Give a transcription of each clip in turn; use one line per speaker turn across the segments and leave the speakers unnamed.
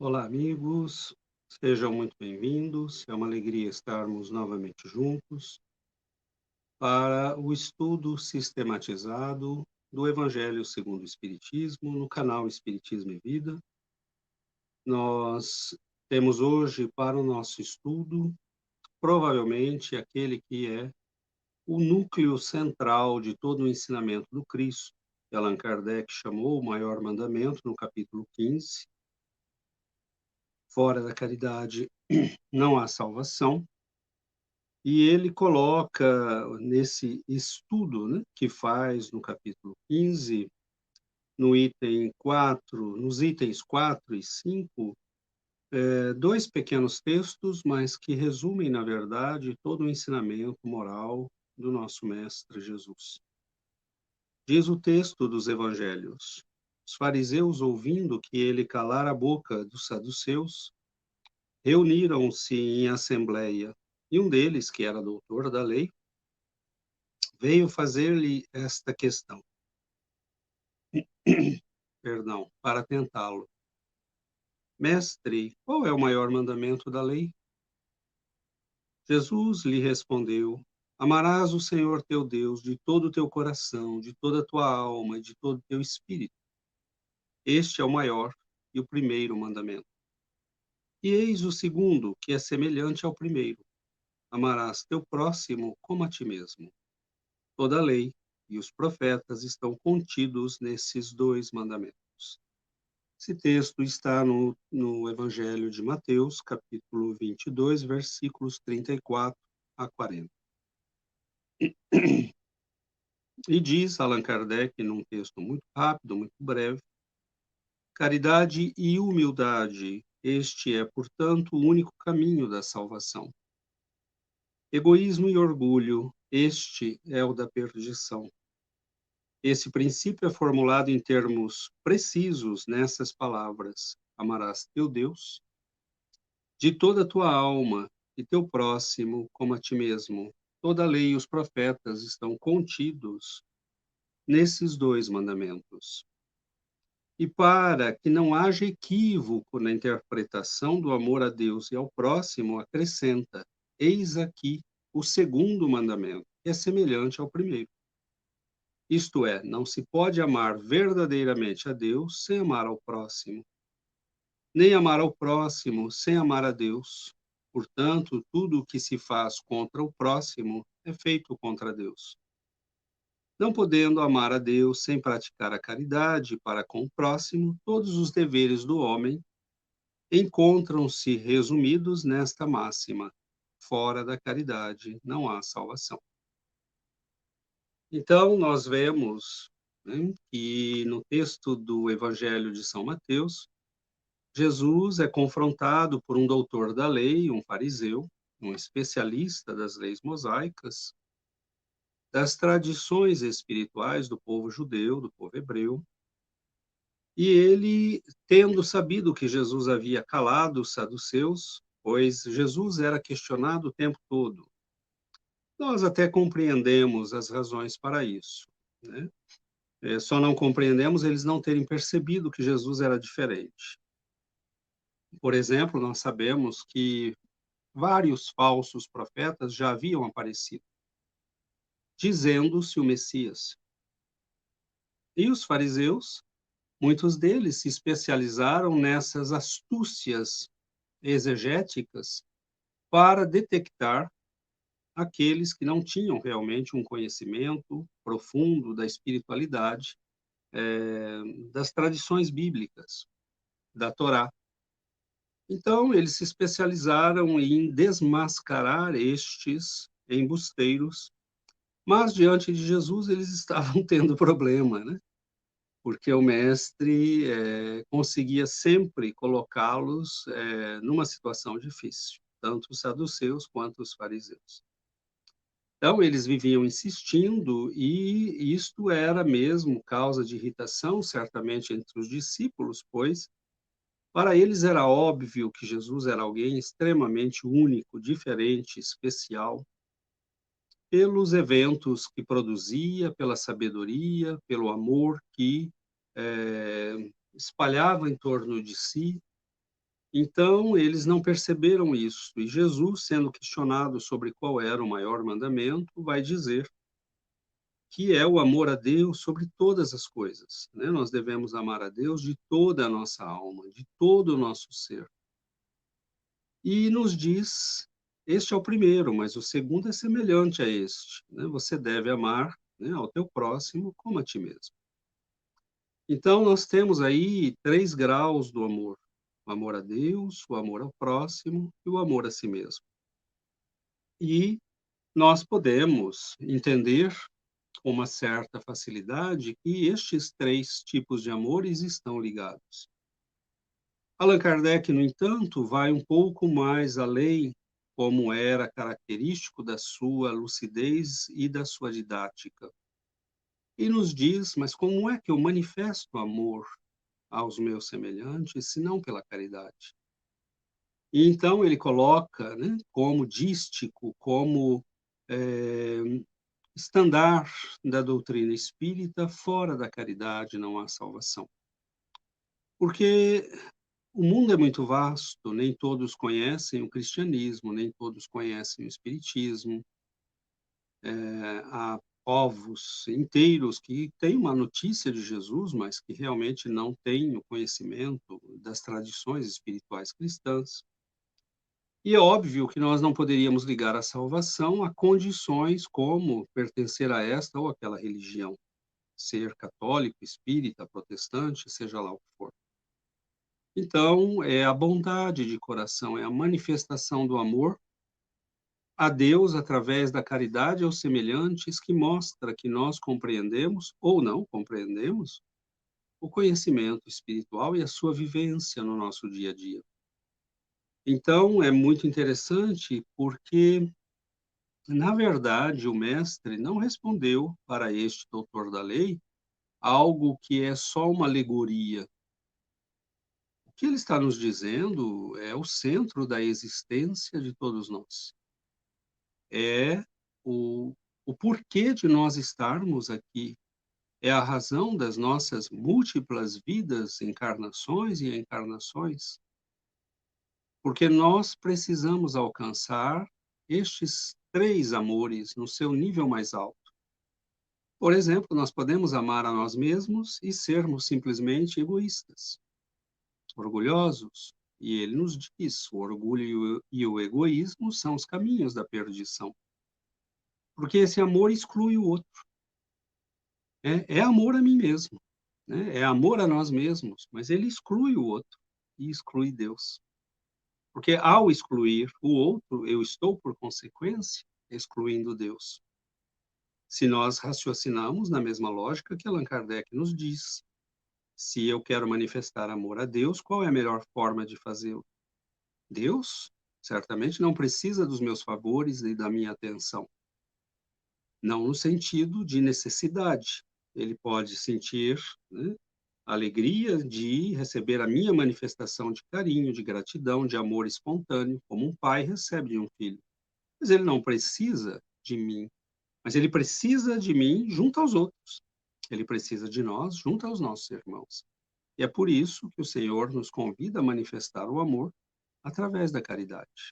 Olá, amigos, sejam muito bem-vindos. É uma alegria estarmos novamente juntos para o estudo sistematizado do Evangelho segundo o Espiritismo, no canal Espiritismo e Vida. Nós temos hoje para o nosso estudo, provavelmente, aquele que é o núcleo central de todo o ensinamento do Cristo, que Allan Kardec chamou o maior mandamento, no capítulo 15. Fora da caridade não há salvação. E ele coloca nesse estudo, né, que faz no capítulo 15, no item 4, nos itens 4 e 5, dois pequenos textos, mas que resumem, na verdade, todo o ensinamento moral do nosso Mestre Jesus. Diz o texto dos Evangelhos: os fariseus, ouvindo que ele calara a boca dos saduceus, reuniram-se em assembleia, e um deles, que era doutor da lei, veio fazer-lhe esta questão, perdão, para tentá-lo. Mestre, qual é o maior mandamento da lei? Jesus lhe respondeu: amarás o Senhor teu Deus de todo o teu coração, de toda a tua alma e de todo o teu espírito. Este é o maior e o primeiro mandamento. E eis o segundo, que é semelhante ao primeiro: amarás teu próximo como a ti mesmo. Toda a lei e os profetas estão contidos nesses dois mandamentos. Esse texto está no Evangelho de Mateus, capítulo 22, versículos 34 a 40. E diz Allan Kardec, num texto muito rápido, muito breve: caridade e humildade, este é, portanto, o único caminho da salvação. Egoísmo e orgulho, este é o da perdição. Esse princípio é formulado em termos precisos nessas palavras: amarás teu Deus de toda a tua alma e teu próximo como a ti mesmo. Toda a lei e os profetas estão contidos nesses dois mandamentos. E para que não haja equívoco na interpretação do amor a Deus e ao próximo, acrescenta: eis aqui o segundo mandamento, que é semelhante ao primeiro. Isto é, não se pode amar verdadeiramente a Deus sem amar ao próximo, nem amar ao próximo sem amar a Deus. Portanto, tudo o que se faz contra o próximo é feito contra Deus. Não podendo amar a Deus sem praticar a caridade para com o próximo, todos os deveres do homem encontram-se resumidos nesta máxima: fora da caridade não há salvação. Então, nós vemos, né, que no texto do Evangelho de São Mateus, Jesus é confrontado por um doutor da lei, um fariseu, um especialista das leis mosaicas, das tradições espirituais do povo judeu, do povo hebreu, e ele, tendo sabido que Jesus havia calado os saduceus, pois Jesus era questionado o tempo todo, nós até compreendemos as razões para isso, né? Só não compreendemos eles não terem percebido que Jesus era diferente. Por exemplo, nós sabemos que vários falsos profetas já haviam aparecido, dizendo-se o Messias. E os fariseus, muitos deles se especializaram nessas astúcias exegéticas para detectar aqueles que não tinham realmente um conhecimento profundo da espiritualidade, das tradições bíblicas, da Torá. Então, eles se especializaram em desmascarar estes embusteiros, mas diante de Jesus eles estavam tendo problema, né? Porque o mestre conseguia sempre colocá-los numa situação difícil, tanto os saduceus quanto os fariseus. Então, eles viviam insistindo, e isto era mesmo causa de irritação, certamente, entre os discípulos, pois para eles era óbvio que Jesus era alguém extremamente único, diferente, especial, pelos eventos que produzia, pela sabedoria, pelo amor que espalhava em torno de si, Então, eles não perceberam isso. E Jesus, sendo questionado sobre qual era o maior mandamento, vai dizer que é o amor a Deus sobre todas as coisas, né? Nós devemos amar a Deus de toda a nossa alma, de todo o nosso ser. E nos diz, este é o primeiro, mas o segundo é semelhante a este, né? Você deve amar, né, ao teu próximo como a ti mesmo. Então, nós temos aí 3 graus do amor: o amor a Deus, o amor ao próximo e o amor a si mesmo. E nós podemos entender com uma certa facilidade que estes 3 tipos de amores estão ligados. Allan Kardec, no entanto, vai um pouco mais além, como era característico da sua lucidez e da sua didática. E nos diz: mas como é que eu manifesto amor aos meus semelhantes, se não pela caridade? E então ele coloca, né, como dístico, como estandar da doutrina espírita: fora da caridade não há salvação. Porque o mundo é muito vasto, nem todos conhecem o cristianismo, nem todos conhecem o espiritismo. Há povos inteiros que têm uma notícia de Jesus, mas que realmente não têm o conhecimento das tradições espirituais cristãs. E é óbvio que nós não poderíamos ligar a salvação a condições como pertencer a esta ou aquela religião, ser católico, espírita, protestante, seja lá o que for. Então, é a bondade de coração, é a manifestação do amor a Deus através da caridade aos semelhantes que mostra que nós compreendemos ou não compreendemos o conhecimento espiritual e a sua vivência no nosso dia a dia. Então, é muito interessante porque, na verdade, o mestre não respondeu para este doutor da lei algo que é só uma alegoria. O que ele está nos dizendo é o centro da existência de todos nós. É o, o porquê de nós estarmos aqui. É a razão das nossas múltiplas vidas, encarnações e encarnações. Porque nós precisamos alcançar estes 3 amores no seu nível mais alto. Por exemplo, nós podemos amar a nós mesmos e sermos simplesmente egoístas, orgulhosos. E ele nos diz: o orgulho e o egoísmo são os caminhos da perdição. Porque esse amor exclui o outro. É amor a mim mesmo, né? É amor a nós mesmos, mas ele exclui o outro e exclui Deus. Porque ao excluir o outro, eu estou, por consequência, excluindo Deus. Se nós raciocinamos na mesma lógica que Allan Kardec nos diz, se eu quero manifestar amor a Deus, qual é a melhor forma de fazê-lo? Deus certamente não precisa dos meus favores e da minha atenção. Não no sentido de necessidade. Ele pode sentir, né, a alegria de receber a minha manifestação de carinho, de gratidão, de amor espontâneo, como um pai recebe de um filho. Mas ele não precisa de mim, mas ele precisa de mim junto aos outros. Ele precisa de nós junto aos nossos irmãos. E é por isso que o Senhor nos convida a manifestar o amor através da caridade,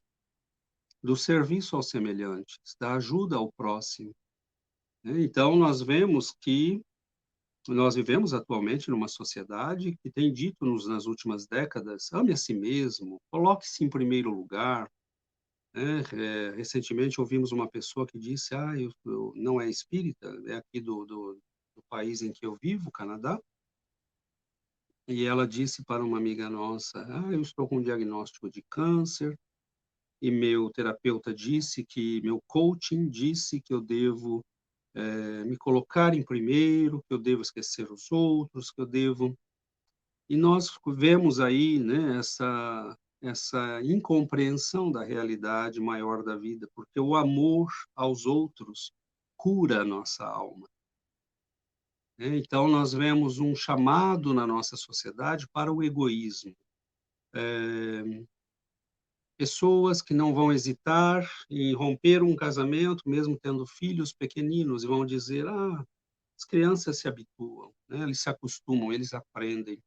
do serviço aos semelhantes, da ajuda ao próximo, né? Então, nós vemos que nós vivemos atualmente numa sociedade que tem dito-nos nas últimas décadas: ame a si mesmo, coloque-se em primeiro lugar, né? Recentemente ouvimos uma pessoa que disse: eu não é espírita, é aqui do país em que eu vivo, Canadá, e ela disse para uma amiga nossa: eu estou com um diagnóstico de câncer, e meu terapeuta disse que, meu coaching disse que eu devo me colocar em primeiro, que eu devo esquecer os outros, que eu devo... E nós vemos aí, né, essa incompreensão da realidade maior da vida, porque o amor aos outros cura a nossa alma, né? Então, nós vemos um chamado na nossa sociedade para o egoísmo. Pessoas que não vão hesitar em romper um casamento, mesmo tendo filhos pequeninos, e vão dizer: as crianças se habituam, né? Eles se acostumam, eles aprendem.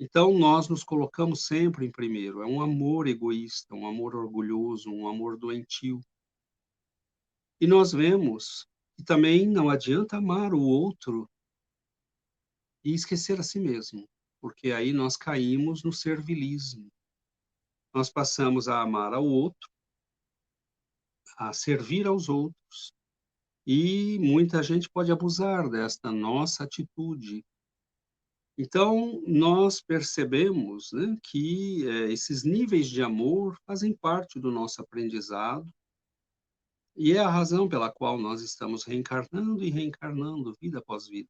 Então, nós nos colocamos sempre em primeiro. É um amor egoísta, um amor orgulhoso, um amor doentio. E nós vemos que também não adianta amar o outro e esquecer a si mesmo, porque aí nós caímos no servilismo. Nós passamos a amar ao outro, a servir aos outros, e muita gente pode abusar desta nossa atitude. Então, nós percebemos, né, que esses níveis de amor fazem parte do nosso aprendizado, e é a razão pela qual nós estamos reencarnando e reencarnando, vida após vida.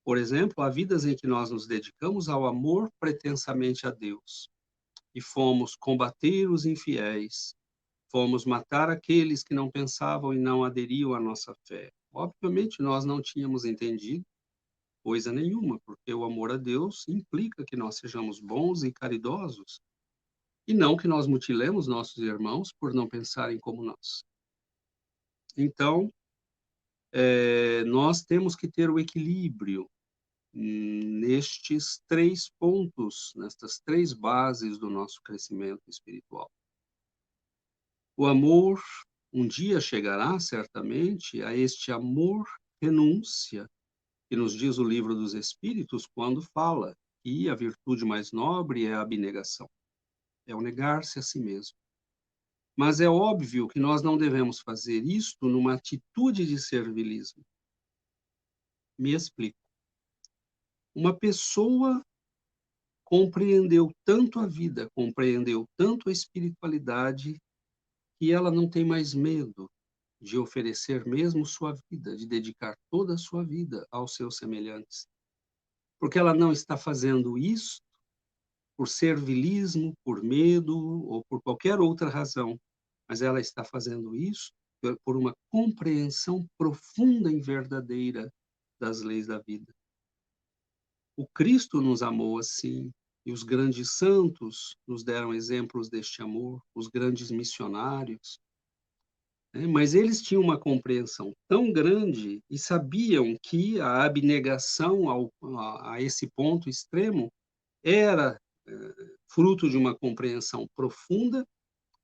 Por exemplo, há vidas em que nós nos dedicamos ao amor pretensamente a Deus, e fomos combater os infiéis, fomos matar aqueles que não pensavam e não aderiam à nossa fé. Obviamente, nós não tínhamos entendido coisa nenhuma, porque o amor a Deus implica que nós sejamos bons e caridosos, e não que nós mutilemos nossos irmãos por não pensarem como nós. Então, nós temos que ter o equilíbrio nestes três pontos, nestas três bases do nosso crescimento espiritual. O amor um dia chegará, certamente, a este amor renúncia, que nos diz o livro dos Espíritos, quando fala que a virtude mais nobre é a abnegação, é o negar-se a si mesmo. Mas é óbvio que nós não devemos fazer isto numa atitude de servilismo. Me explico. Uma pessoa compreendeu tanto a vida, compreendeu tanto a espiritualidade, que ela não tem mais medo de oferecer mesmo sua vida, de dedicar toda a sua vida aos seus semelhantes. Porque ela não está fazendo isso por servilismo, por medo ou por qualquer outra razão, mas ela está fazendo isso por uma compreensão profunda e verdadeira das leis da vida. O Cristo nos amou assim, e os grandes santos nos deram exemplos deste amor, os grandes missionários, né? Mas eles tinham uma compreensão tão grande e sabiam que a abnegação a esse ponto extremo era fruto de uma compreensão profunda,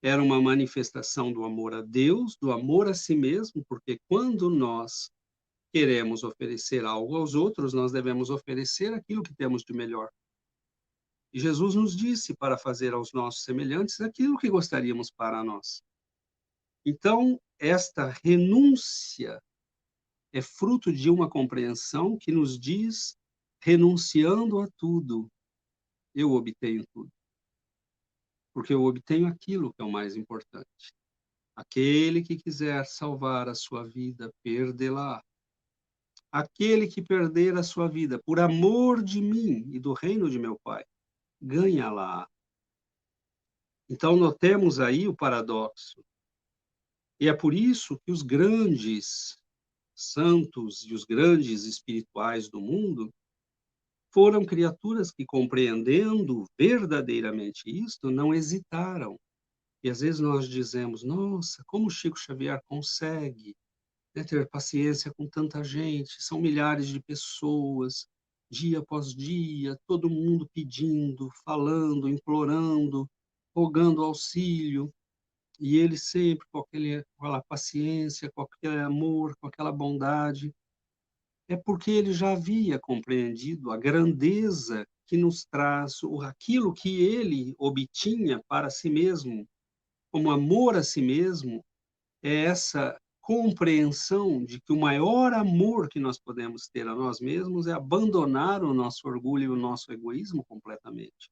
era uma manifestação do amor a Deus, do amor a si mesmo, porque quando nós queremos oferecer algo aos outros, nós devemos oferecer aquilo que temos de melhor. E Jesus nos disse para fazer aos nossos semelhantes aquilo que gostaríamos para nós. Então, esta renúncia é fruto de uma compreensão que nos diz, renunciando a tudo, eu obtenho tudo. Porque eu obtenho aquilo que é o mais importante. Aquele que quiser salvar a sua vida, perdê-la. Aquele que perder a sua vida por amor de mim e do reino de meu Pai, ganha-la. Então, notemos aí o paradoxo. E é por isso que os grandes santos e os grandes espirituais do mundo foram criaturas que, compreendendo verdadeiramente isto, não hesitaram. E às vezes nós dizemos, nossa, como Chico Xavier consegue, né, ter paciência com tanta gente, são milhares de pessoas, dia após dia, todo mundo pedindo, falando, implorando, rogando auxílio, e ele sempre com aquela paciência, com aquele amor, com aquela bondade. É porque ele já havia compreendido a grandeza que nos traz aquilo que ele obtinha para si mesmo, como amor a si mesmo, é essa compreensão de que o maior amor que nós podemos ter a nós mesmos é abandonar o nosso orgulho e o nosso egoísmo completamente.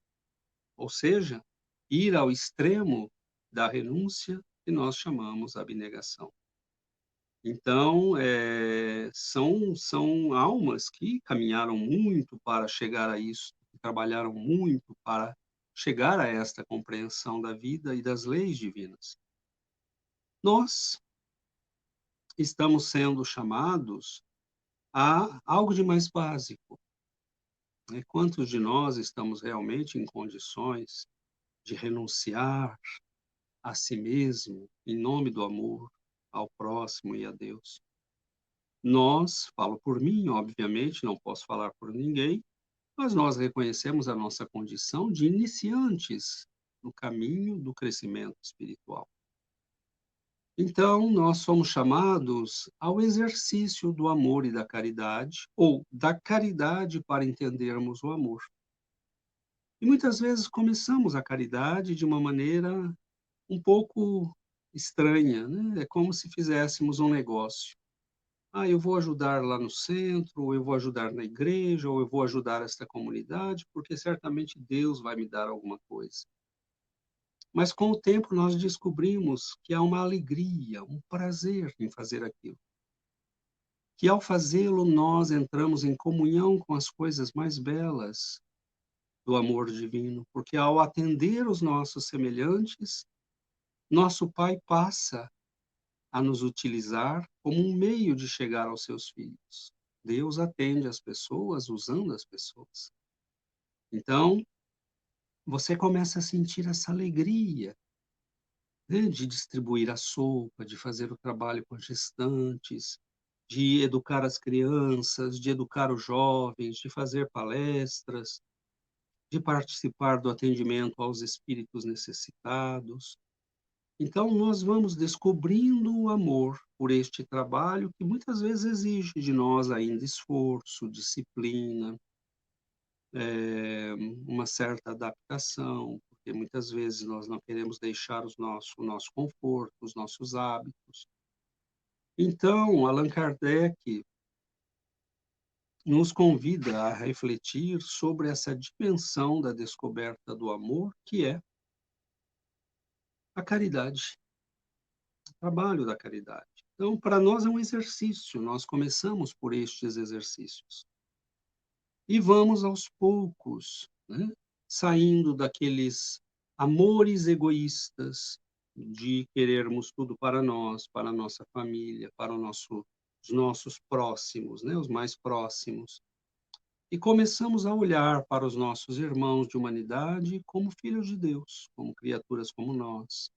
Ou seja, ir ao extremo da renúncia que nós chamamos abnegação. Então, são almas que caminharam muito para chegar a isso, que trabalharam muito para chegar a esta compreensão da vida e das leis divinas. Nós estamos sendo chamados a algo de mais básico, né? Quantos de nós estamos realmente em condições de renunciar a si mesmo em nome do amor ao próximo e a Deus? Nós, falo por mim, obviamente, não posso falar por ninguém, mas nós reconhecemos a nossa condição de iniciantes no caminho do crescimento espiritual. Então, nós somos chamados ao exercício do amor e da caridade, ou da caridade para entendermos o amor. E muitas vezes começamos a caridade de uma maneira um pouco estranha, né? É como se fizéssemos um negócio. Ah, eu vou ajudar lá no centro, ou eu vou ajudar na igreja, ou eu vou ajudar esta comunidade, porque certamente Deus vai me dar alguma coisa. Mas com o tempo nós descobrimos que há uma alegria, um prazer em fazer aquilo. Que ao fazê-lo nós entramos em comunhão com as coisas mais belas do amor divino, porque ao atender os nossos semelhantes, nosso Pai passa a nos utilizar como um meio de chegar aos seus filhos. Deus atende as pessoas usando as pessoas. Então, você começa a sentir essa alegria, né, de distribuir a sopa, de fazer o trabalho com as gestantes, de educar as crianças, de educar os jovens, de fazer palestras, de participar do atendimento aos espíritos necessitados. Então, nós vamos descobrindo o amor por este trabalho que muitas vezes exige de nós ainda esforço, disciplina, uma certa adaptação, porque muitas vezes nós não queremos deixar o nosso conforto, os nossos hábitos. Então, Allan Kardec nos convida a refletir sobre essa dimensão da descoberta do amor, que é a caridade, o trabalho da caridade. Então, para nós é um exercício, nós começamos por estes exercícios. E vamos aos poucos, né, saindo daqueles amores egoístas de querermos tudo para nós, para a nossa família, para os nossos próximos, né, os mais próximos. E começamos a olhar para os nossos irmãos de humanidade como filhos de Deus, como criaturas como nós.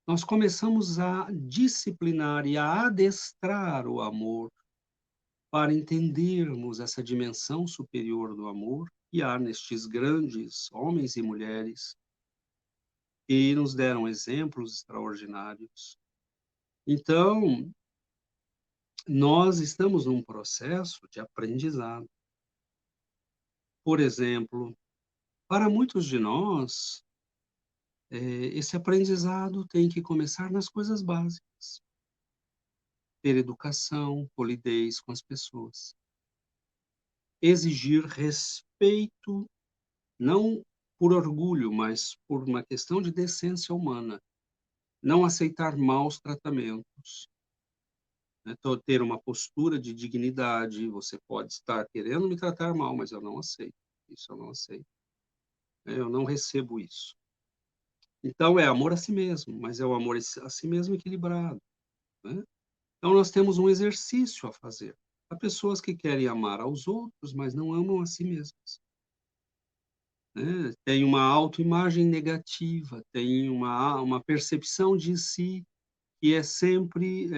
Nós começamos a disciplinar e a adestrar o amor para entendermos essa dimensão superior do amor que há nestes grandes homens e mulheres que nos deram exemplos extraordinários. Então, nós estamos num processo de aprendizado. Por exemplo, para muitos de nós, esse aprendizado tem que começar nas coisas básicas. Ter educação, polidez com as pessoas. Exigir respeito, não por orgulho, mas por uma questão de decência humana. Não aceitar maus tratamentos, né? Ter uma postura de dignidade. Você pode estar querendo me tratar mal, mas eu não aceito. Isso eu não aceito. Eu não recebo isso. Então, é amor a si mesmo, mas é o amor a si mesmo equilibrado, né? Então, nós temos um exercício a fazer. Há pessoas que querem amar aos outros, mas não amam a si mesmas, né? Tem uma autoimagem negativa, tem uma percepção de si que é sempre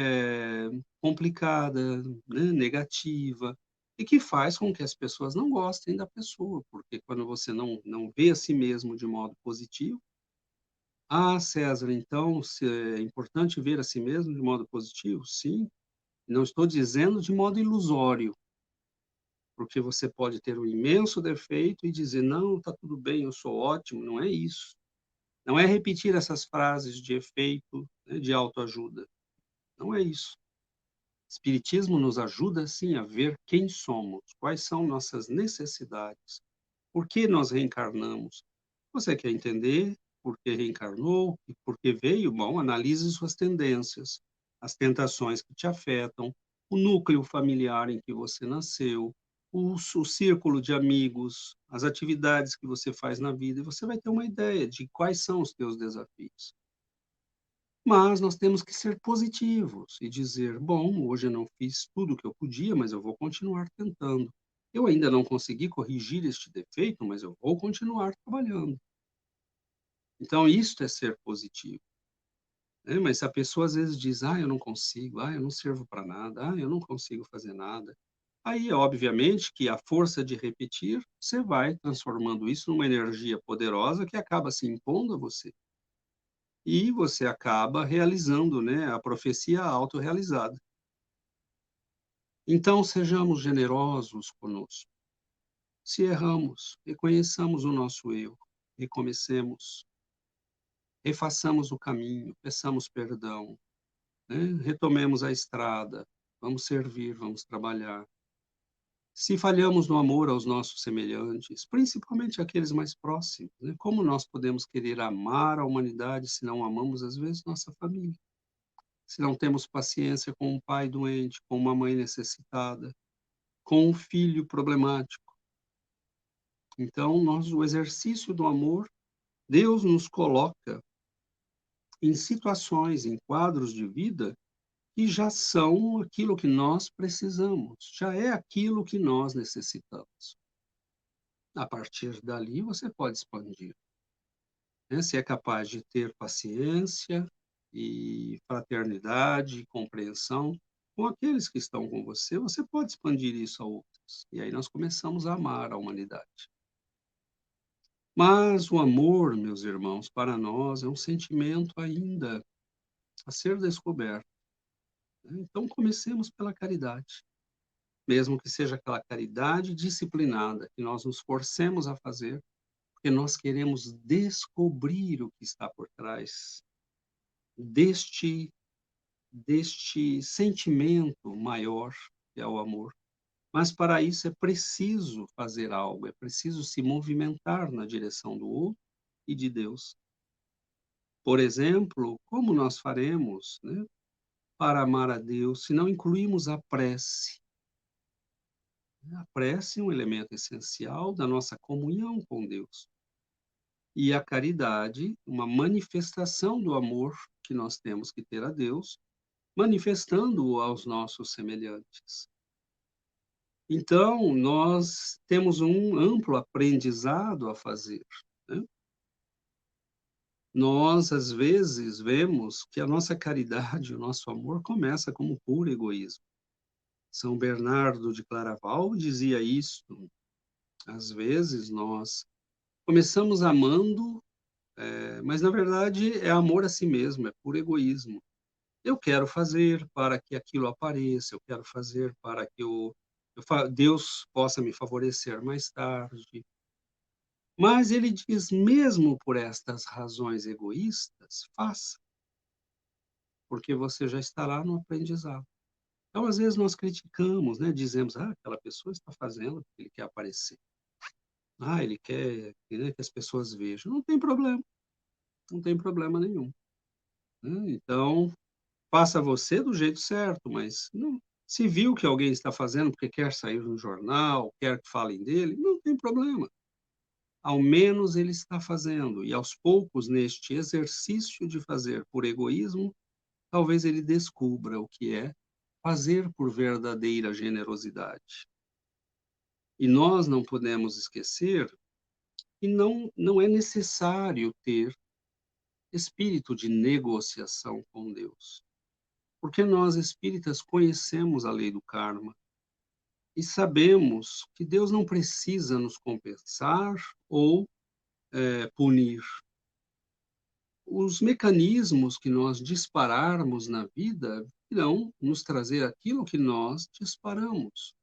complicada, né? Negativa, e que faz com que as pessoas não gostem da pessoa, porque quando você não vê a si mesmo de modo positivo, ah, César, então é importante ver a si mesmo de modo positivo? Sim, não estou dizendo de modo ilusório, porque você pode ter um imenso defeito e dizer, não, está tudo bem, eu sou ótimo, não é isso. Não é repetir essas frases de efeito, né, de autoajuda. Não é isso. Espiritismo nos ajuda, sim, a ver quem somos, quais são nossas necessidades, por que nós reencarnamos. Você quer entender por que reencarnou e por que veio? Bom, analise suas tendências, as tentações que te afetam, o núcleo familiar em que você nasceu, o círculo de amigos, as atividades que você faz na vida, e você vai ter uma ideia de quais são os teus desafios. Mas nós temos que ser positivos e dizer: bom, hoje eu não fiz tudo o que eu podia, mas eu vou continuar tentando. Eu ainda não consegui corrigir este defeito, mas eu vou continuar trabalhando. Então, isto é ser positivo, né? Mas se a pessoa às vezes diz: ah, eu não consigo, ah, eu não sirvo para nada, ah, eu não consigo fazer nada. Aí, obviamente, que a força de repetir, você vai transformando isso numa energia poderosa que acaba se impondo a você. E você acaba realizando, né, a profecia autorrealizada. Então, sejamos generosos conosco. Se erramos, reconheçamos o nosso erro, recomecemos, refaçamos o caminho, peçamos perdão, né? Retomemos a estrada, vamos servir, vamos trabalhar. Se falhamos no amor aos nossos semelhantes, principalmente aqueles mais próximos, né? Como nós podemos querer amar a humanidade se não amamos, às vezes, nossa família? Se não temos paciência com um pai doente, com uma mãe necessitada, com um filho problemático. Então, o exercício do amor, Deus nos coloca em situações, em quadros de vida que já são aquilo que nós precisamos, já é aquilo que nós necessitamos. A partir dali, você pode expandir, né? Se é capaz de ter paciência e fraternidade e compreensão com aqueles que estão com você, você pode expandir isso a outros. E aí nós começamos a amar a humanidade. Mas o amor, meus irmãos, para nós é um sentimento ainda a ser descoberto, né? Então comecemos pela caridade, mesmo que seja aquela caridade disciplinada, que nós nos forcemos a fazer, porque nós queremos descobrir o que está por trás deste sentimento maior, que é o amor. Mas para isso é preciso fazer algo, é preciso se movimentar na direção do outro e de Deus. Por exemplo, como nós faremos, né, para amar a Deus se não incluímos a prece? A prece é um elemento essencial da nossa comunhão com Deus. E a caridade, uma manifestação do amor que nós temos que ter a Deus, manifestando-o aos nossos semelhantes. Então, nós temos um amplo aprendizado a fazer, né? Nós, às vezes, vemos que a nossa caridade, o nosso amor, começa como puro egoísmo. São Bernardo de Claraval dizia isso. Às vezes, nós começamos amando, mas, na verdade, é amor a si mesmo, é puro egoísmo. Eu quero fazer para que aquilo apareça, eu quero fazer para que Deus possa me favorecer mais tarde. Mas ele diz, mesmo por estas razões egoístas, faça, porque você já estará no aprendizado. Então, às vezes, nós criticamos, né? Dizemos, aquela pessoa está fazendo porque ele quer aparecer. Ele quer, né, que as pessoas vejam. Não tem problema, não tem problema nenhum, né? Então, faça você do jeito certo, mas não, se viu que alguém está fazendo porque quer sair no jornal, quer que falem dele, não tem problema. Ao menos ele está fazendo, e aos poucos, neste exercício de fazer por egoísmo, talvez ele descubra o que é fazer por verdadeira generosidade. E nós não podemos esquecer que não é necessário ter espírito de negociação com Deus. Porque nós espíritas conhecemos a lei do karma e sabemos que Deus não precisa nos compensar ou punir. Os mecanismos que nós dispararmos na vida irão nos trazer aquilo que nós disparamos.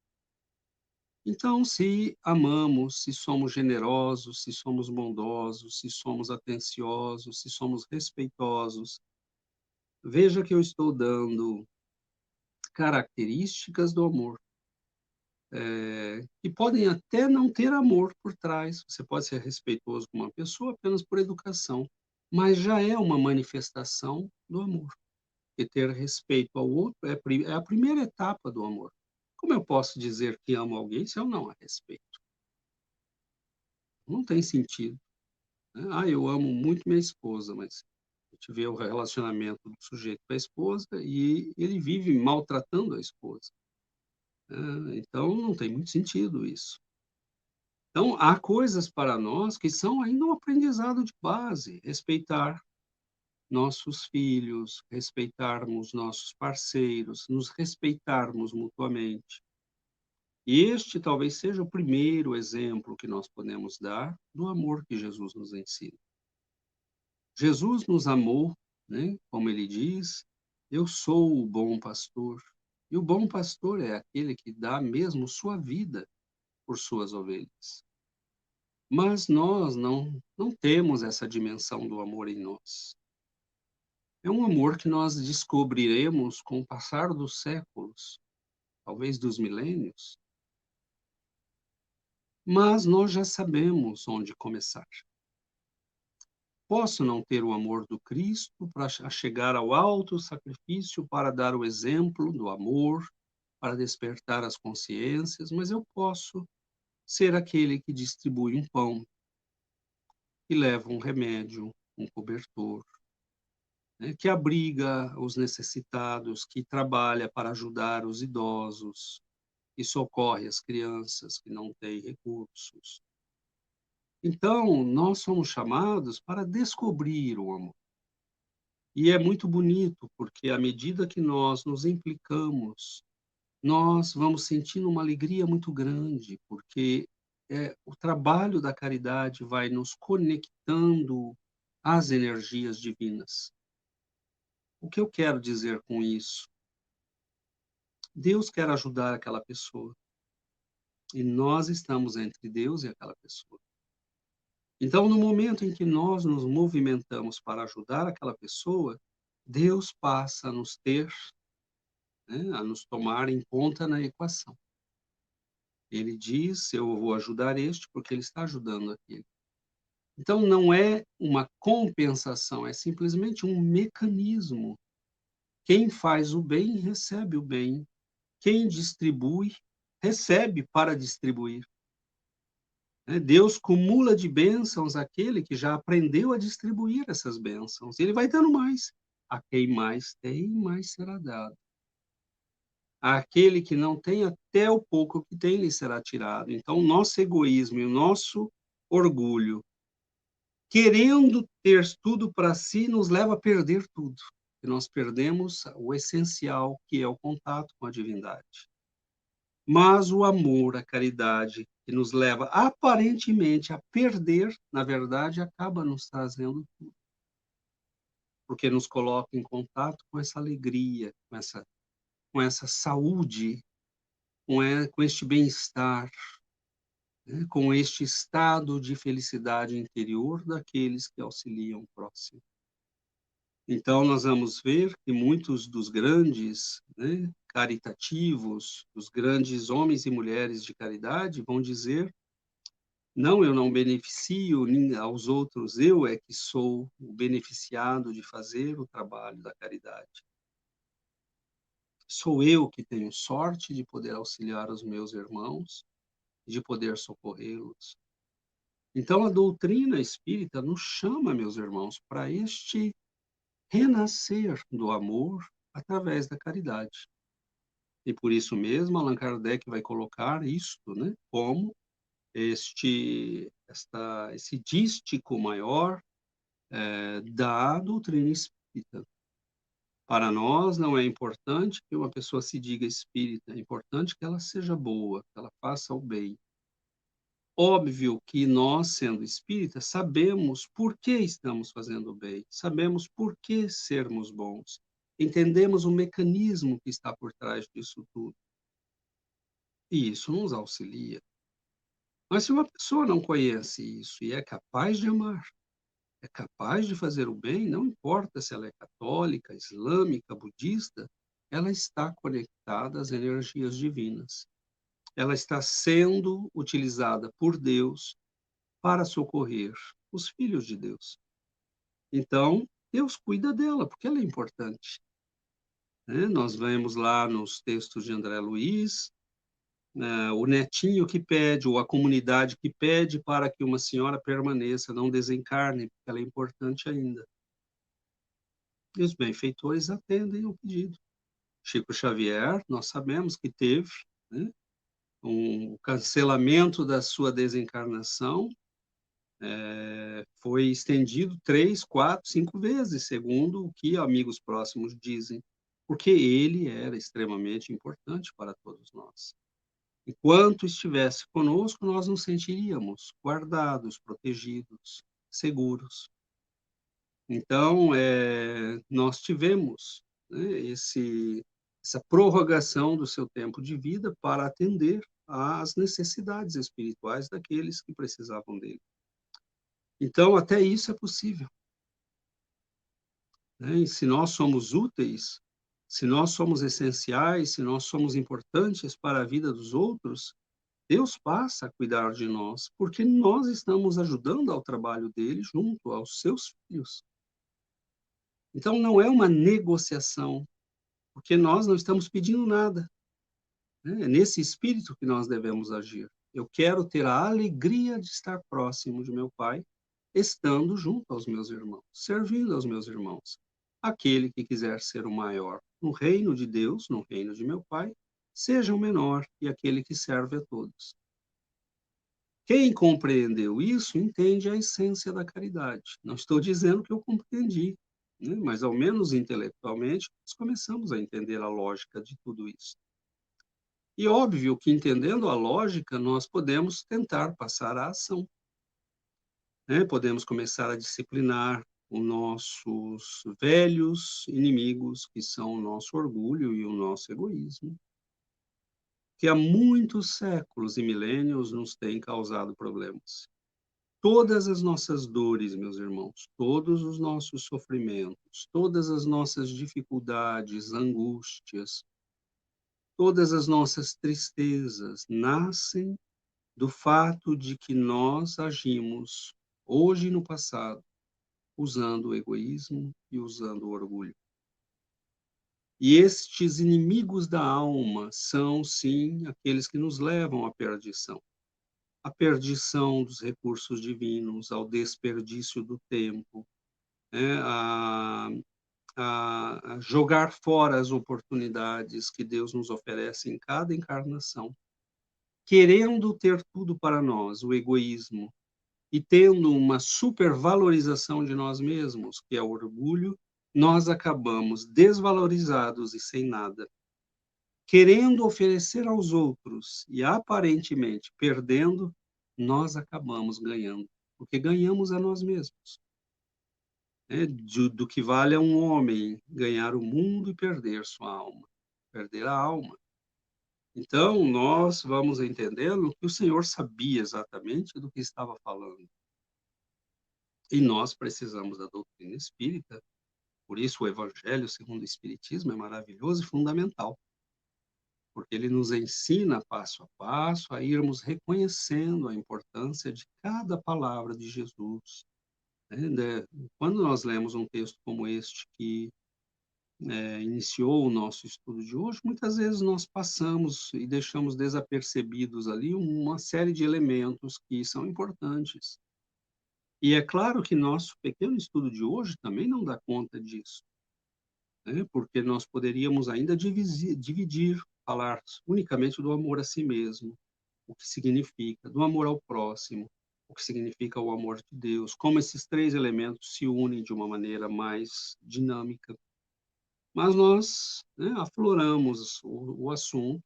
Então, se amamos, se somos generosos, se somos bondosos, se somos atenciosos, se somos respeitosos, veja que eu estou dando características do amor, que podem até não ter amor por trás. Você pode ser respeitoso com uma pessoa apenas por educação, mas já é uma manifestação do amor. E ter respeito ao outro é a primeira etapa do amor. Como eu posso dizer que amo alguém se eu não a respeito? Não tem sentido, né? Eu amo muito minha esposa, mas a gente vê o relacionamento do sujeito com a esposa e ele vive maltratando a esposa, né? Então não tem muito sentido isso. Então, há coisas para nós que são ainda um aprendizado de base, respeitar nossos filhos, respeitarmos nossos parceiros, nos respeitarmos mutuamente. E este talvez seja o primeiro exemplo que nós podemos dar do amor que Jesus nos ensina. Jesus nos amou, né, como ele diz: "Eu sou o bom pastor", e o bom pastor é aquele que dá mesmo sua vida por suas ovelhas. Mas nós não temos essa dimensão do amor em nós. É um amor que nós descobriremos com o passar dos séculos, talvez dos milênios, mas nós já sabemos onde começar. Posso não ter o amor do Cristo para chegar ao alto sacrifício para dar o exemplo do amor, para despertar as consciências, mas eu posso ser aquele que distribui um pão, que leva um remédio, um cobertor, né, que abriga os necessitados, que trabalha para ajudar os idosos, que socorre as crianças que não têm recursos. Então, nós somos chamados para descobrir o amor. E é muito bonito, porque à medida que nós nos implicamos, nós vamos sentindo uma alegria muito grande, porque o trabalho da caridade vai nos conectando às energias divinas. O que eu quero dizer com isso? Deus quer ajudar aquela pessoa, e nós estamos entre Deus e aquela pessoa. Então, no momento em que nós nos movimentamos para ajudar aquela pessoa, Deus passa a nos ter, né, a nos tomar em conta na equação. Ele diz: "Eu vou ajudar este, porque ele está ajudando aquele". Então, não é uma compensação, é simplesmente um mecanismo. Quem faz o bem, recebe o bem. Quem distribui, recebe para distribuir, né. Deus cumula de bênçãos aquele que já aprendeu a distribuir essas bênçãos. Ele vai dando mais. A quem mais tem, mais será dado. Àquele que não tem, até o pouco que tem lhe será tirado. Então, o nosso egoísmo e o nosso orgulho, querendo ter tudo para si, nos leva a perder tudo. E nós perdemos o essencial, que é o contato com a divindade. Mas o amor, a caridade, que nos leva aparentemente a perder, na verdade, acaba nos trazendo tudo, porque nos coloca em contato com essa alegria, com essa saúde, com este bem-estar, né, com este estado de felicidade interior daqueles que auxiliam o próximo. Então, nós vamos ver que muitos dos grandes, né, caritativos, os grandes homens e mulheres de caridade vão dizer: "Não, eu não beneficio aos outros, eu é que sou o beneficiado de fazer o trabalho da caridade. Sou eu que tenho sorte de poder auxiliar os meus irmãos, de poder socorrê-los". Então, a doutrina espírita nos chama, meus irmãos, para este renascer do amor através da caridade. E por isso mesmo, Allan Kardec vai colocar isto, né, como esse dístico maior, da doutrina espírita. Para nós, não é importante que uma pessoa se diga espírita, é importante que ela seja boa, que ela faça o bem. Óbvio que nós, sendo espíritas, sabemos por que estamos fazendo o bem, sabemos por que sermos bons, entendemos o mecanismo que está por trás disso tudo, e isso nos auxilia. Mas se uma pessoa não conhece isso e é capaz de amar, é capaz de fazer o bem, não importa se ela é católica, islâmica, budista, ela está conectada às energias divinas. Ela está sendo utilizada por Deus para socorrer os filhos de Deus. Então, Deus cuida dela, porque ela é importante, né? Nós vemos lá nos textos de André Luiz, o netinho que pede, ou a comunidade que pede para que uma senhora permaneça, não desencarne, porque ela é importante ainda. E os benfeitores atendem ao pedido. Chico Xavier, nós sabemos que teve, né, um cancelamento da sua desencarnação, foi estendido 3, 4, 5 vezes, segundo o que amigos próximos dizem, porque ele era extremamente importante para todos nós. Enquanto estivesse conosco, nós nos sentiríamos guardados, protegidos, seguros. Então, nós tivemos, né, essa prorrogação do seu tempo de vida para atender às necessidades espirituais daqueles que precisavam dele. Então, até isso é possível, né? E se nós somos úteis, se nós somos essenciais, se nós somos importantes para a vida dos outros, Deus passa a cuidar de nós, porque nós estamos ajudando ao trabalho dele junto aos seus filhos. Então, não é uma negociação, porque nós não estamos pedindo nada, né? É nesse espírito que nós devemos agir. Eu quero ter a alegria de estar próximo de meu Pai, estando junto aos meus irmãos, servindo aos meus irmãos. Aquele que quiser ser o maior no reino de Deus, no reino de meu Pai, seja o menor e aquele que serve a todos. Quem compreendeu isso entende a essência da caridade. Não estou dizendo que eu compreendi, né? Mas ao menos intelectualmente nós começamos a entender a lógica de tudo isso. E óbvio que entendendo a lógica, nós podemos tentar passar à ação, né? Podemos começar a disciplinar os nossos velhos inimigos, que são o nosso orgulho e o nosso egoísmo, que há muitos séculos e milênios nos têm causado problemas. Todas as nossas dores, meus irmãos, todos os nossos sofrimentos, todas as nossas dificuldades, angústias, todas as nossas tristezas nascem do fato de que nós agimos hoje e no passado usando o egoísmo e usando o orgulho. E estes inimigos da alma são, sim, aqueles que nos levam à perdição. A perdição dos recursos divinos, ao desperdício do tempo, né, a jogar fora as oportunidades que Deus nos oferece em cada encarnação, querendo ter tudo para nós, o egoísmo, e tendo uma supervalorização de nós mesmos, que é o orgulho, nós acabamos desvalorizados e sem nada, querendo oferecer aos outros e aparentemente perdendo, nós acabamos ganhando, porque ganhamos a nós mesmos. Né? Do que vale a um homem ganhar o mundo e perder sua alma, perder a alma. Então, nós vamos entendendo que o Senhor sabia exatamente do que estava falando. E nós precisamos da doutrina espírita, por isso o Evangelho segundo o Espiritismo é maravilhoso e fundamental, porque ele nos ensina passo a passo a irmos reconhecendo a importância de cada palavra de Jesus. Né? Quando nós lemos um texto como este, que iniciou o nosso estudo de hoje, muitas vezes nós passamos e deixamos desapercebidos ali uma série de elementos que são importantes. E é claro que nosso pequeno estudo de hoje também não dá conta disso, né? Porque nós poderíamos ainda dividir, falar unicamente do amor a si mesmo, o que significa, do amor ao próximo, o que significa o amor de Deus, como esses três elementos se unem de uma maneira mais dinâmica. Mas nós, né, afloramos o assunto,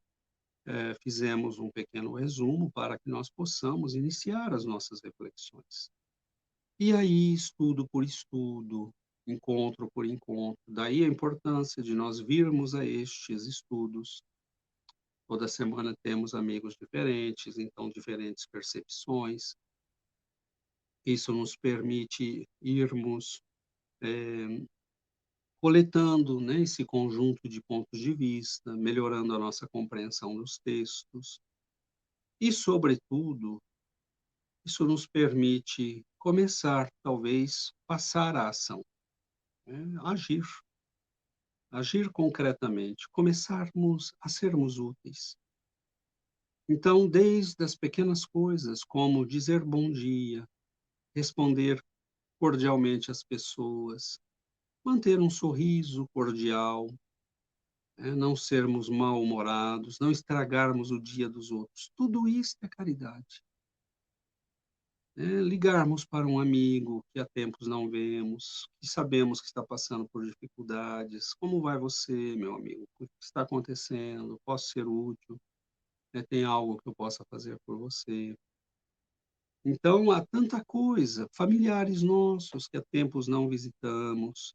fizemos um pequeno resumo para que nós possamos iniciar as nossas reflexões. E aí, estudo por estudo, encontro por encontro, daí a importância de nós virmos a estes estudos. Toda semana temos amigos diferentes, então diferentes percepções. Isso nos permite irmos coletando, né, esse conjunto de pontos de vista, melhorando a nossa compreensão dos textos. E, sobretudo, isso nos permite começar, talvez, passar a ação, né? Agir concretamente, começarmos a sermos úteis. Então, desde as pequenas coisas, como dizer bom dia, responder cordialmente às pessoas, manter um sorriso cordial, não sermos mal-humorados, não estragarmos o dia dos outros. Tudo isso é caridade. Ligarmos para um amigo que há tempos não vemos, que sabemos que está passando por dificuldades. Como vai você, meu amigo? O que está acontecendo? Posso ser útil? né, tem algo que eu possa fazer por você. Então, há tanta coisa, familiares nossos que há tempos não visitamos,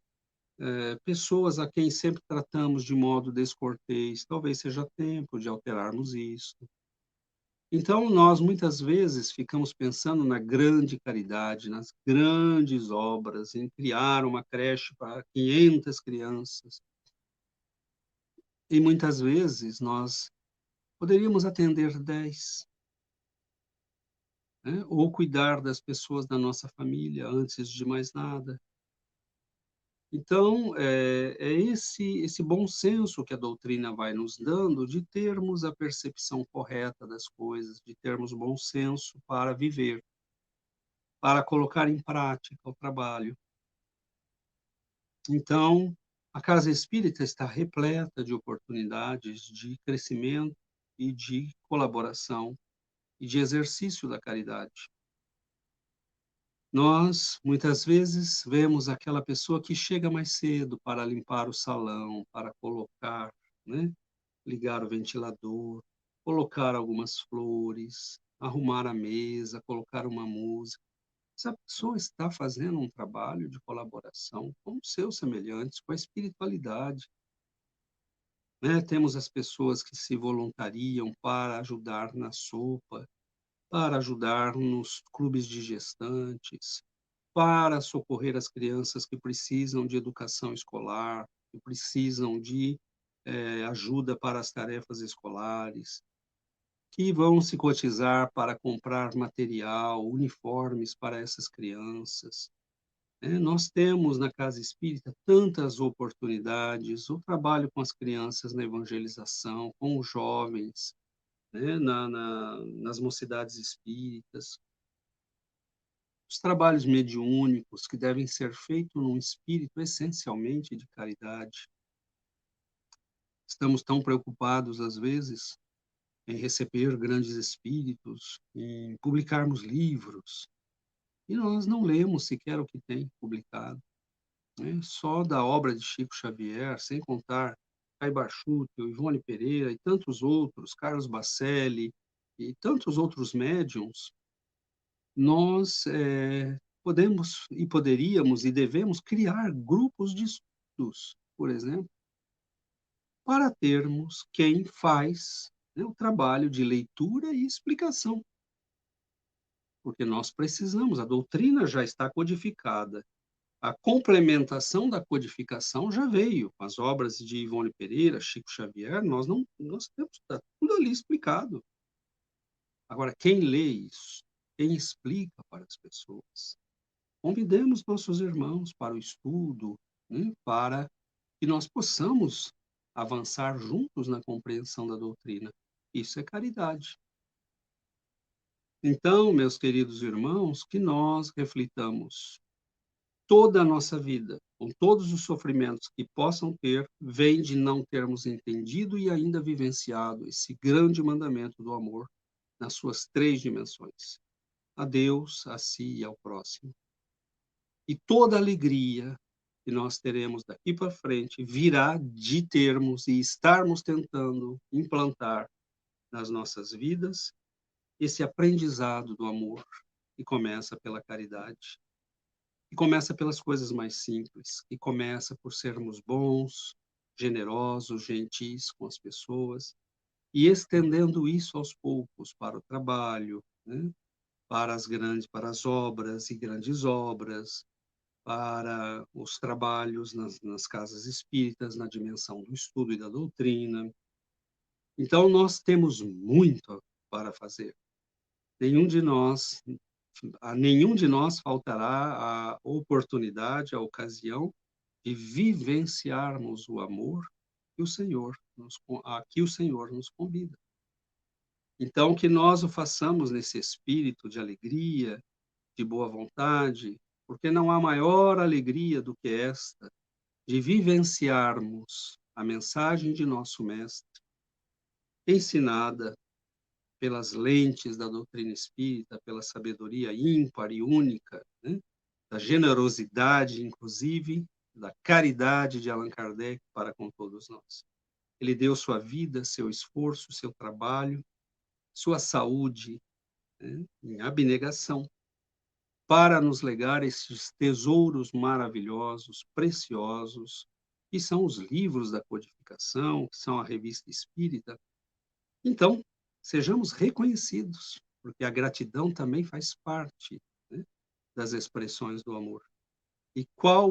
pessoas a quem sempre tratamos de modo descortês, talvez seja tempo de alterarmos isso. Então, nós muitas vezes ficamos pensando na grande caridade, nas grandes obras, em criar uma creche para 500 crianças. E muitas vezes nós poderíamos atender 10, né? Ou cuidar das pessoas da nossa família antes de mais nada. Então, é esse bom senso que a doutrina vai nos dando de termos a percepção correta das coisas, de termos bom senso para viver, para colocar em prática o trabalho. Então, a casa espírita está repleta de oportunidades de crescimento e de colaboração e de exercício da caridade. Nós, muitas vezes, vemos aquela pessoa que chega mais cedo para limpar o salão, para colocar, né, ligar o ventilador, colocar algumas flores, arrumar a mesa, colocar uma música. Essa pessoa está fazendo um trabalho de colaboração com os seus semelhantes, com a espiritualidade, né? Temos as pessoas que se voluntariam para ajudar na sopa, para ajudar nos clubes de gestantes, para socorrer as crianças que precisam de educação escolar, que precisam de ajuda para as tarefas escolares, que vão se cotizar para comprar material, uniformes para essas crianças, né? Nós temos na casa espírita tantas oportunidades, o trabalho com as crianças na evangelização, com os jovens, né? Nas mocidades espíritas, os trabalhos mediúnicos que devem ser feitos num espírito essencialmente de caridade. Estamos tão preocupados, às vezes, em receber grandes espíritos, em publicarmos livros, e nós não lemos sequer o que tem publicado, né? Só da obra de Chico Xavier, sem contar Caibar Schutel, Ivone Pereira e tantos outros, Carlos Bacelli e tantos outros médiums, nós podemos e poderíamos e devemos criar grupos de estudos, por exemplo, para termos quem faz, né, o trabalho de leitura e explicação, porque nós precisamos, a doutrina já está codificada. A complementação da codificação já veio com as obras de Ivone Pereira, Chico Xavier, nós temos tá tudo ali explicado. Agora, quem lê isso? Quem explica para as pessoas? Convidemos nossos irmãos para o estudo, né, para que nós possamos avançar juntos na compreensão da doutrina. Isso é caridade. Então, meus queridos irmãos, que nós reflitamos toda a nossa vida, com todos os sofrimentos que possam ter, vem de não termos entendido e ainda vivenciado esse grande mandamento do amor nas suas 3 dimensões: a Deus, a si e ao próximo. E toda a alegria que nós teremos daqui para frente virá de termos e estarmos tentando implantar nas nossas vidas esse aprendizado do amor que começa pela caridade, que começa pelas coisas mais simples, que começa por sermos bons, generosos, gentis com as pessoas e estendendo isso aos poucos para o trabalho, né? Para as obras e grandes obras, para os trabalhos nas casas espíritas, na dimensão do estudo e da doutrina. Então, nós temos muito para fazer. Nenhum de nós, a nenhum de nós faltará a oportunidade, a ocasião de vivenciarmos o amor que o Senhor a que o Senhor nos convida. Então, que nós o façamos nesse espírito de alegria, de boa vontade, porque não há maior alegria do que esta, de vivenciarmos a mensagem de nosso Mestre, ensinada pelas lentes da doutrina espírita, pela sabedoria ímpar e única, né? Da generosidade, inclusive, da caridade de Allan Kardec para com todos nós. Ele deu sua vida, seu esforço, seu trabalho, sua saúde, né, em abnegação, para nos legar esses tesouros maravilhosos, preciosos, que são os livros da codificação, que são a revista espírita. Então, sejamos reconhecidos, porque a gratidão também faz parte, né, das expressões do amor. E qual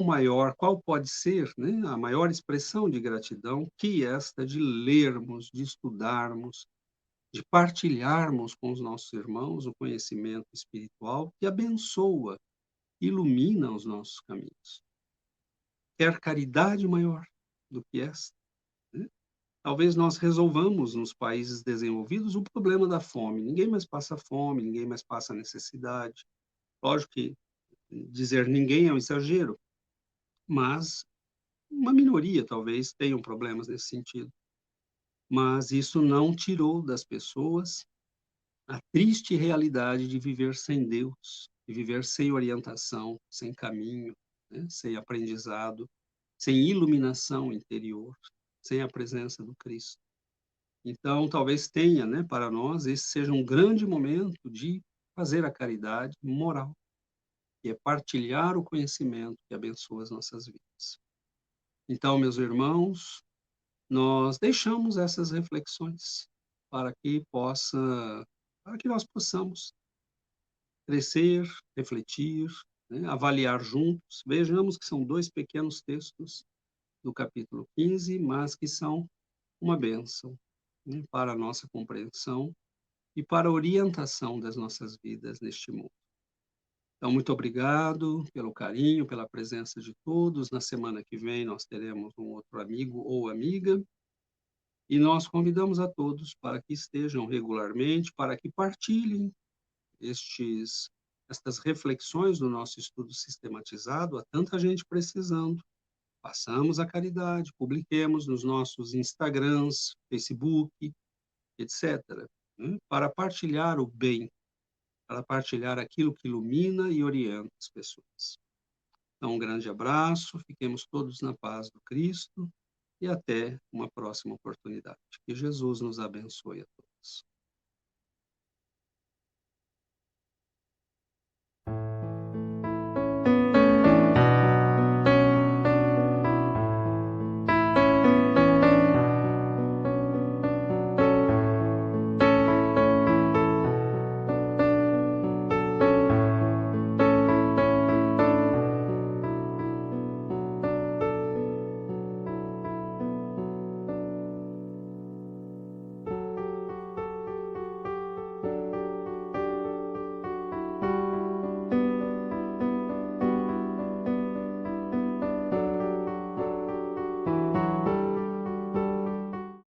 pode ser, né, a maior expressão de gratidão que esta de lermos, de estudarmos, de partilharmos com os nossos irmãos o conhecimento espiritual que abençoa, ilumina os nossos caminhos. Quer caridade maior do que esta, né? Talvez nós resolvamos nos países desenvolvidos o problema da fome. Ninguém mais passa fome, ninguém mais passa necessidade. Lógico que dizer ninguém é um exagero, mas uma minoria talvez tenham problemas nesse sentido. Mas isso não tirou das pessoas a triste realidade de viver sem Deus, de viver sem orientação, sem caminho, né, sem aprendizado, sem iluminação interior, sem a presença do Cristo. Então, talvez tenha, né, para nós, esse seja um grande momento de fazer a caridade moral, que é partilhar o conhecimento que abençoa as nossas vidas. Então, meus irmãos, nós deixamos essas reflexões para que possa, para que nós possamos crescer, refletir, né, avaliar juntos. Vejamos que são 2 pequenos textos do capítulo 15, mas que são uma bênção, né, para a nossa compreensão e para a orientação das nossas vidas neste mundo. Então, muito obrigado pelo carinho, pela presença de todos. Na semana que vem nós teremos um outro amigo ou amiga, e nós convidamos a todos para que estejam regularmente, para que partilhem estas reflexões do nosso estudo sistematizado. Há tanta gente precisando. Façamos a caridade, publiquemos nos nossos Instagrams, Facebook, etc., né, para partilhar o bem, para partilhar aquilo que ilumina e orienta as pessoas. Então, um grande abraço, fiquemos todos na paz do Cristo e até uma próxima oportunidade. Que Jesus nos abençoe a todos.